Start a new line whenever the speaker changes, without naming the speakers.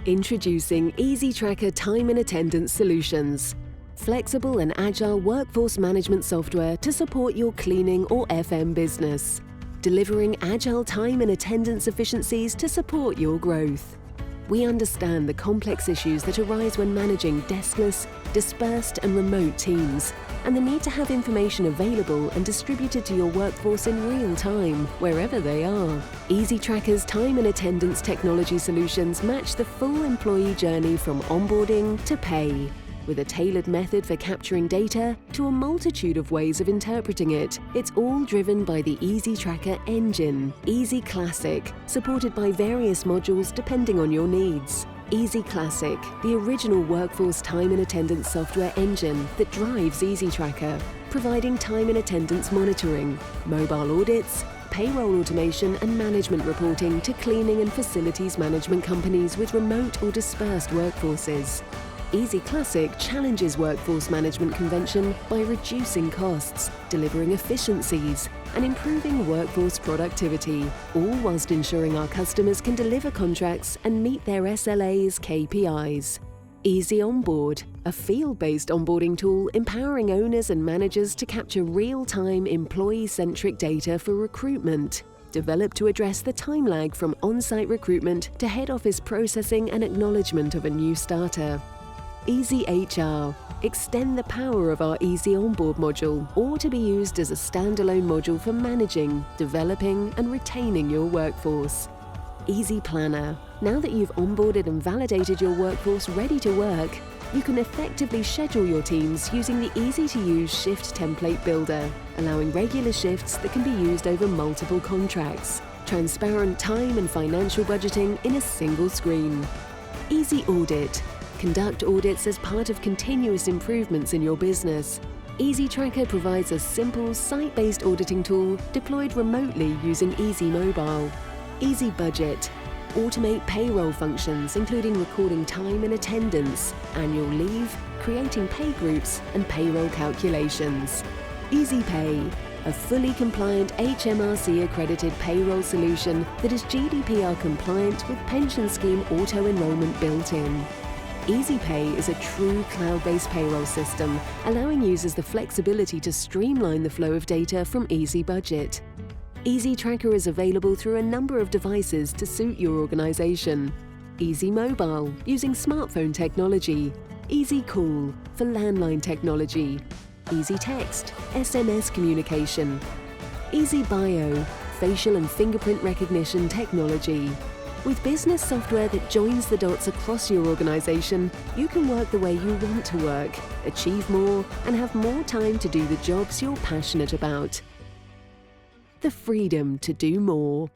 Introducing Ezitracker Time and Attendance Solutions. Flexible and agile workforce management software to support your cleaning or FM business. Delivering agile time and attendance efficiencies to support your growth. We understand the complex issues that arise when managing deskless, dispersed and remote teams, and the need to have information available and distributed to your workforce in real time, wherever they are. Ezitracker's time and attendance technology solutions match the full employee journey from onboarding to pay, with a tailored method for capturing data to a multitude of ways of interpreting it. It's all driven by the Ezitracker engine, Easy Classic, supported by various modules depending on your needs. Easy Classic, the original workforce time and attendance software engine that drives Ezitracker, providing time and attendance monitoring, mobile audits, payroll automation and management reporting to cleaning and facilities management companies with remote or dispersed workforces. Easy Classic challenges workforce management convention by reducing costs, delivering efficiencies, and improving workforce productivity, all whilst ensuring our customers can deliver contracts and meet their SLA's KPIs. Easy Onboard, a field-based onboarding tool empowering owners and managers to capture real-time employee-centric data for recruitment, developed to address the time lag from on-site recruitment to head office processing and acknowledgement of a new starter. Easy HR. Extend the power of our Easy Onboard module, or to be used as a standalone module for managing, developing and retaining your workforce. Easy Planner. Now that you've onboarded and validated your workforce ready to work, you can effectively schedule your teams using the easy-to-use shift template builder, allowing regular shifts that can be used over multiple contracts. Transparent time and financial budgeting in a single screen. Easy Audit. Conduct audits as part of continuous improvements in your business. Ezitracker provides a simple, site-based auditing tool deployed remotely using Easy Mobile. Easy Budget. Automate payroll functions including recording time and attendance, annual leave, creating pay groups and payroll calculations. Easy Pay. A fully compliant HMRC accredited payroll solution that is GDPR compliant with pension scheme auto-enrollment built in. EasyPay is a true cloud-based payroll system, allowing users the flexibility to streamline the flow of data from Easy Budget. Ezitracker is available through a number of devices to suit your organization. Easy Mobile, using smartphone technology. Easy Call, for landline technology. Easy Text, SMS communication. Easy Bio, facial and fingerprint recognition technology. With business software that joins the dots across your organization, you can work the way you want to work, achieve more, and have more time to do the jobs you're passionate about. The freedom to do more.